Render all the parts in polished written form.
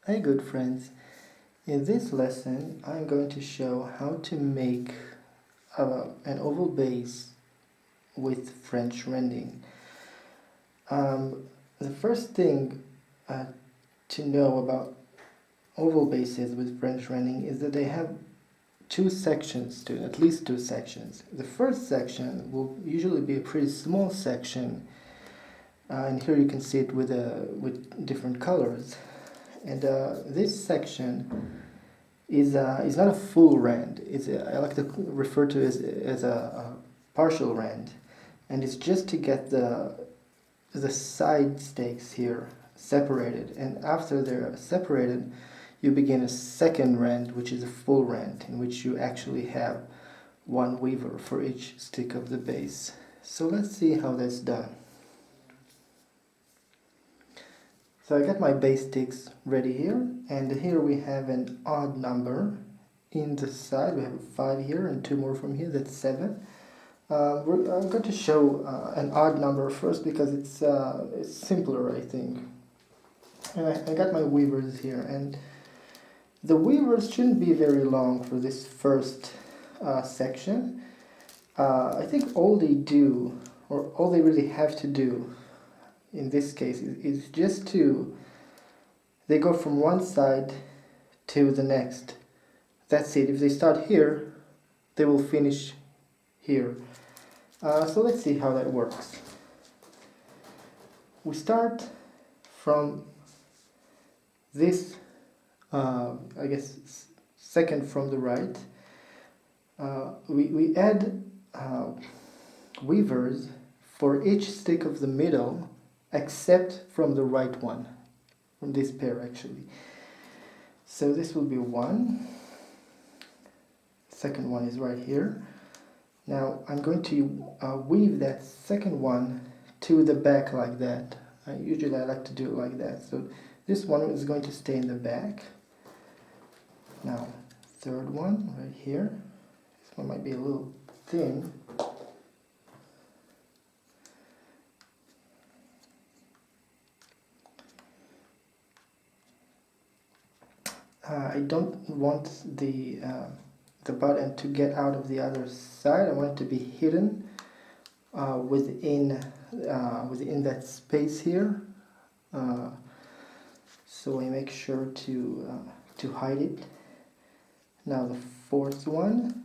Hey good friends, in this lesson I'm going to show how to make an oval base with French Randing. The first thing to know about oval bases with French Randing is that they have two sections to at least two sections. The first section will usually be a pretty small section, and here you can see it with different colors. And this section is not a full rand. I like to refer to it as a partial rand, and it's just to get the side stakes here separated. And after they're separated, you begin a second rand, which is a full rand, in which you actually have one weaver for each stick of the base. So let's see how that's done. So I got my base sticks ready here, and here we have an odd number in the side. We have 5 here and 2 more from here, that's 7. I'm going to show an odd number first because it's simpler, I think. And I got my weavers here, and the weavers shouldn't be very long for this first section. I think all they do, or all they really have to do in this case is just they go from one side to the next. That's it. If they start here, they will finish here. So let's see how that works. We start from this, I guess, second from the right. We add weavers for each stick of the middle except from the right one, from this pair actually. So this will be 1. Second one is right here. Now I'm going to weave that second one to the back like that. Usually I like to do it like that. So this one is going to stay in the back. Now third one right here. This one might be a little thin. I don't want the button to get out of the other side. I want it to be hidden within that space here. So I make sure to hide it. Now the fourth one.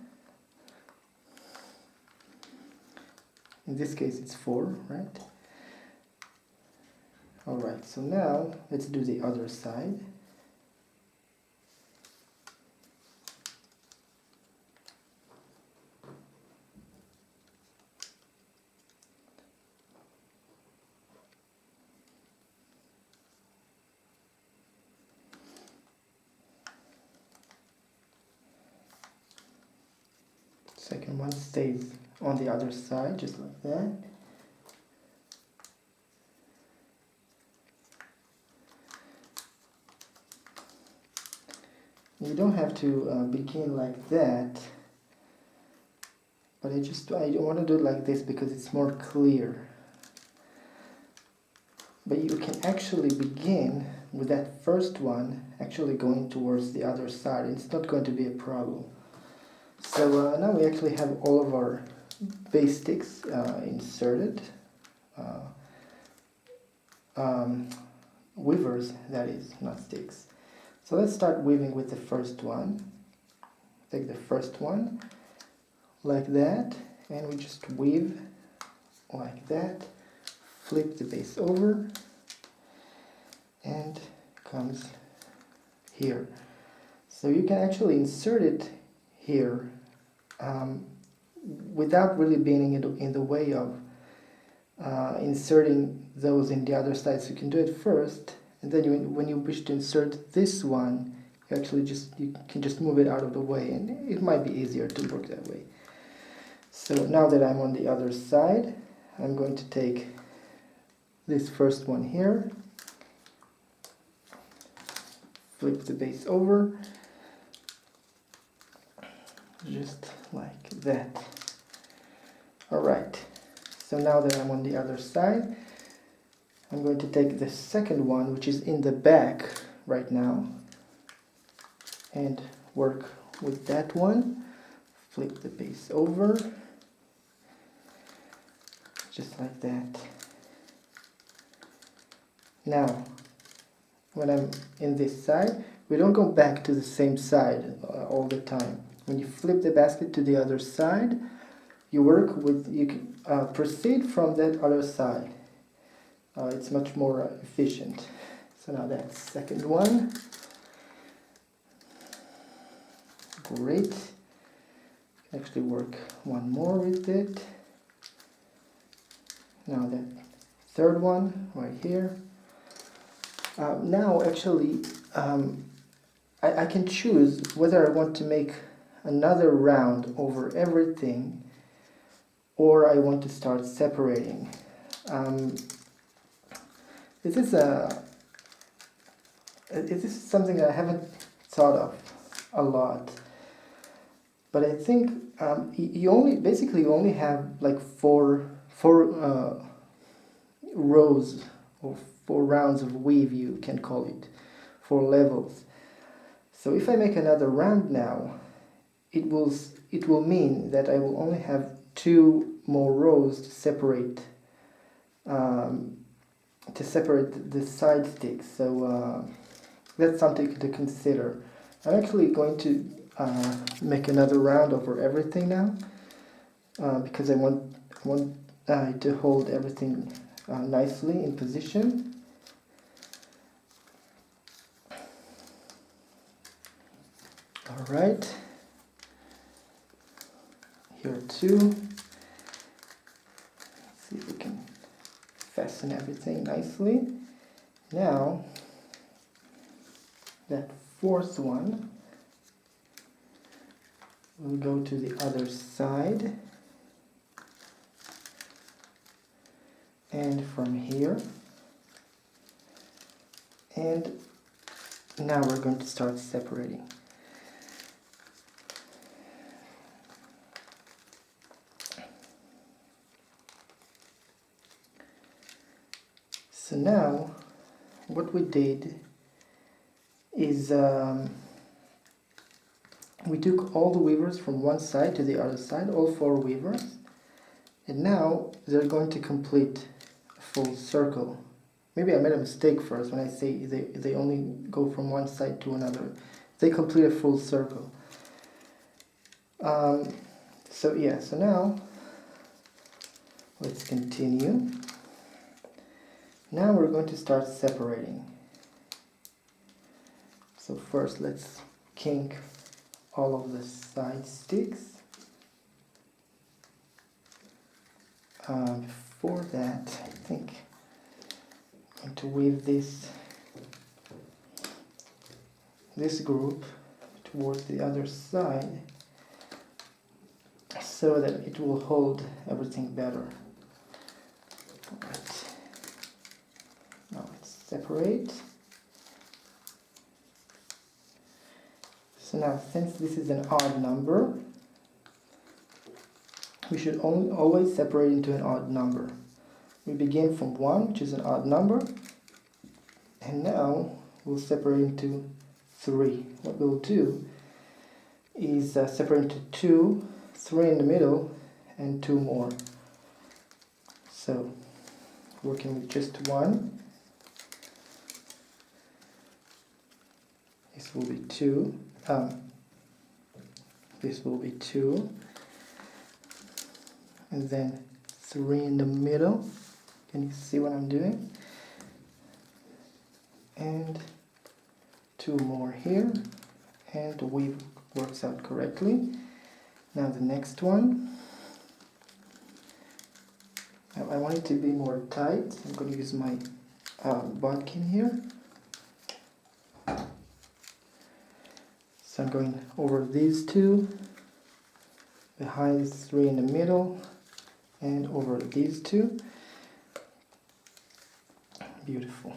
In this case it's 4, right? Alright, so now let's do the other side. Second one stays on the other side, just like that. You don't have to begin like that, but I want to do it like this because it's more clear. But you can actually begin with that first one actually going towards the other side. It's not going to be a problem. So now we actually have all of our base sticks inserted. Weavers, that is, not sticks. So let's start weaving with the first one. Take the first one like that, and we just weave like that. Flip the base over, and comes here. So you can actually insert it here without really being in the way of inserting those in the other side. So you can do it first, and then when you wish to insert this one, you can just move it out of the way, and it might be easier to work that way. So now that I'm on the other side, I'm going to take this first one here, flip the base over, just like that. Alright, so now that I'm on the other side, I'm going to take the second one, which is in the back, right now and work with that one. Flip the base over, just like that. Now, when I'm in this side, we don't go back to the same side all the time. When you flip the basket to the other side, you can proceed from that other side. It's much more efficient. So now that's second one. Great. Actually work one more with it. Now the third one right here. Now actually I can choose whether I want to make another round over everything or I want to start separating. This is something I haven't thought of a lot, but I think you only have like four rows or 4 rounds of weave, you can call it, 4 levels. So if I make another round now, it will mean that I will only have 2 more rows to separate the side sticks. So that's something to consider. I'm actually going to make another round over everything now because I want to hold everything nicely in position. All right, here too. Let's see if we can fasten everything nicely. Now, that 4th one will go to the other side, and from here, and now we're going to start separating. So now, what we did is we took all the weavers from one side to the other side, all 4 weavers, and now they're going to complete a full circle. Maybe I made a mistake first when I say they only go from one side to another. They complete a full circle. So now let's continue. Now we're going to start separating. So first let's kink all of the side sticks. Before that, I think I'm going to weave this group towards the other side so that it will hold everything better. Alright. Now let's separate. So now, since this is an odd number, we should always separate into an odd number. We begin from 1, which is an odd number, and now we'll separate into 3. What we'll do is separate into 2, 3 in the middle, and 2 more. So, working with just 1, this will be 2, this will be 2, and then 3 in the middle. Can you see what I'm doing? And 2 more here, and the weave works out correctly. Now the next one, I want it to be more tight. I'm going to use my bodkin here. So I'm going over these 2, behind 3 in the middle, and over these 2. Beautiful.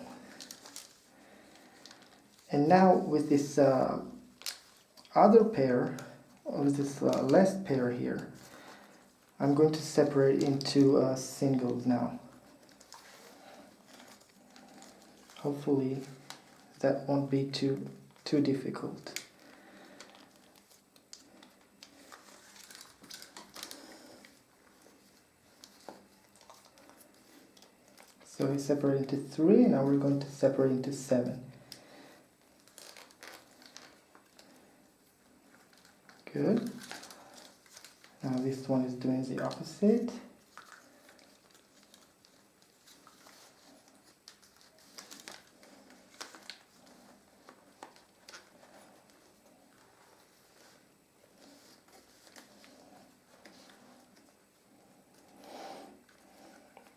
And now with this other pair, or this last pair here, I'm going to separate into singles now. Hopefully that won't be too difficult. So we separate into 3, and now we're going to separate into 7. Good. Now this one is doing the opposite.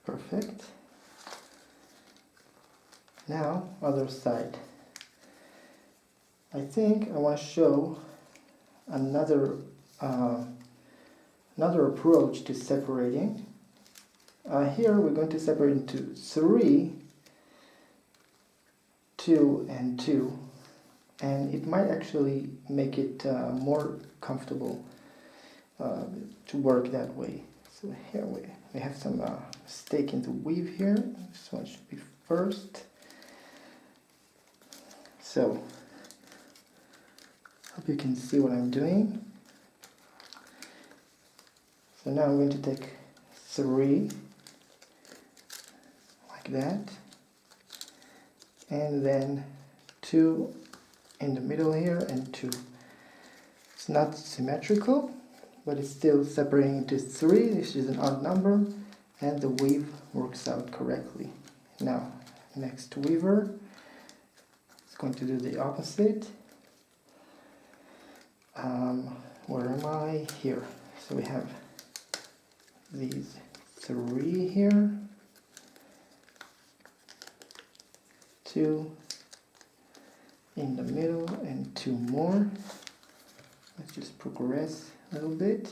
Perfect. Now, other side. I think I want to show another approach to separating. Here we're going to separate into 3, 2, and 2, and it might actually make it more comfortable to work that way. So here we have some mistake in the weave here. This one should be first. So, hope you can see what I'm doing. So now I'm going to take 3, like that, and then 2 in the middle here, and 2. It's not symmetrical, but it's still separating into 3. This is an odd number, and the weave works out correctly. Now, next weaver is going to do the opposite. Where am I? Here. So we have these 3 here, 2 in the middle, and 2 more. Let's just progress a little bit.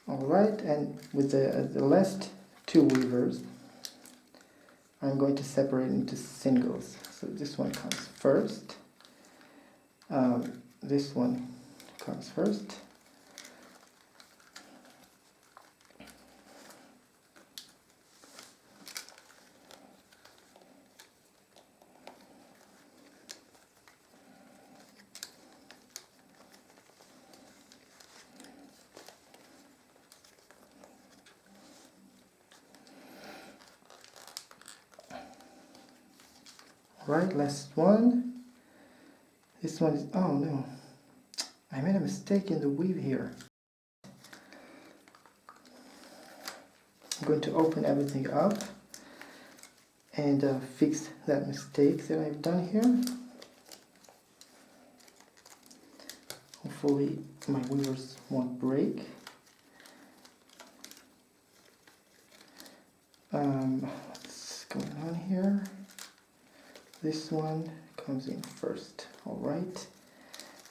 Alright, and with the last 2 weavers, I'm going to separate into singles. So this one comes first. This one comes first. Right, last one. This one is, oh no, I made a mistake in the weave here. I'm going to open everything up and fix that mistake that I've done here. Hopefully my weavers won't break. What's going on here? This one comes in first. Alright,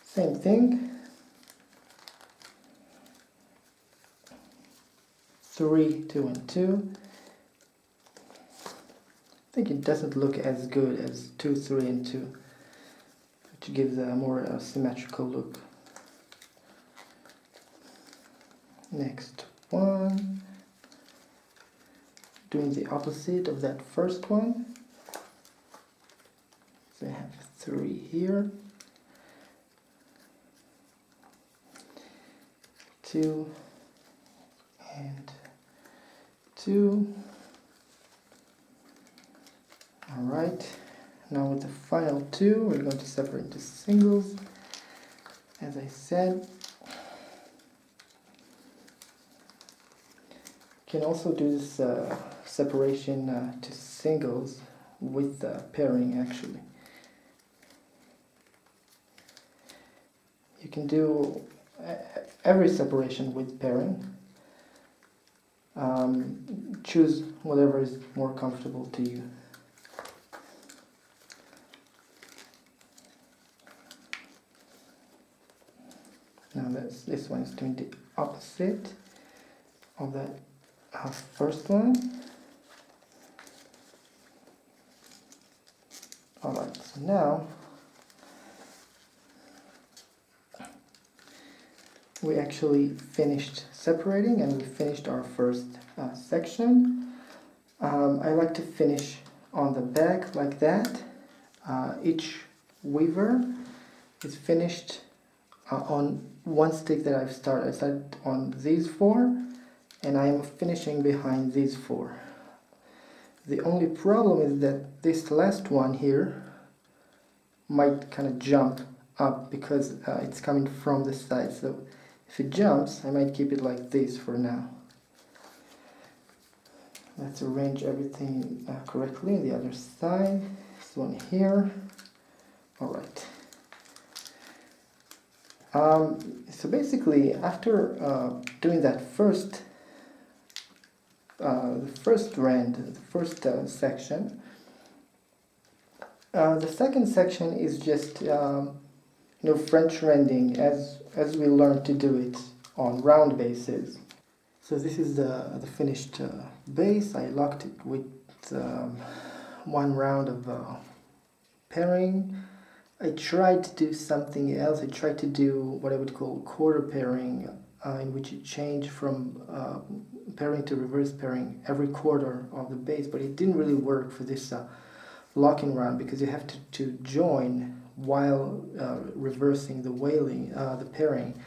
same thing. 3, 2, and 2. I think it doesn't look as good as 2, 3, and 2, which gives a more symmetrical look. Next one, doing the opposite of that first one. So I have 3 here, 2, and 2. Alright, now with the final 2, we're going to separate into singles, as I said. You can also do this separation to singles with pairing, actually. You can do every separation with pairing. Choose whatever is more comfortable to you. Now this one is doing the opposite of that first one. Alright, so now we actually finished separating and we finished our first section. I like to finish on the back like that, Each weaver is finished on one stick that I've started. I started on these 4 and I am finishing behind these 4. The only problem is that this last one here might kind of jump up because it's coming from the side. So if it jumps, I might keep it like this for now. Let's arrange everything correctly on the other side. This one here. Alright. So basically, after doing that the first rand, the first section, the second section is just French Randing as we learned to do it on round bases. So this is the finished base. I locked it with 1 round of pairing. I tried to do something else. I tried to do what I would call quarter pairing, in which you change from pairing to reverse pairing every quarter of the base, but it didn't really work for this locking round because you have to join while reversing the pairing.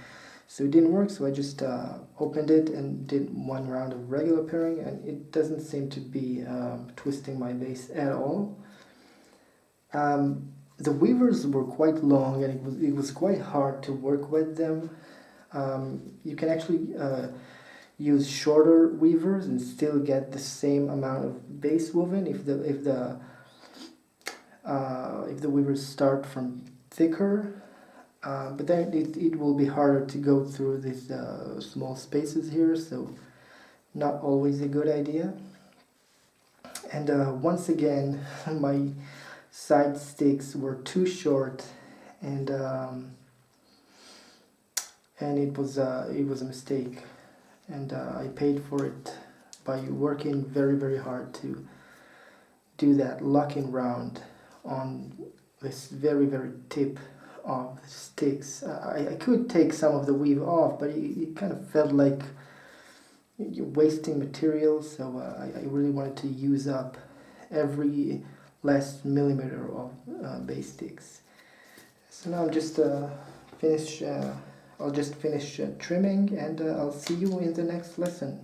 So it didn't work, so I just opened it and did 1 round of regular pairing, and it doesn't seem to be twisting my base at all. The weavers were quite long, and it was quite hard to work with them. You can actually use shorter weavers and still get the same amount of base woven if the weavers start from thicker. But then it will be harder to go through these small spaces here, so not always a good idea. And once again, my side sticks were too short, and it was a mistake, and I paid for it by working very, very hard to do that locking round on this very, very tip of the sticks. I could take some of the weave off, but it kind of felt like you're wasting material, so I really wanted to use up every last millimeter of base sticks. So now I'm just I'll just finish trimming, and I'll see you in the next lesson.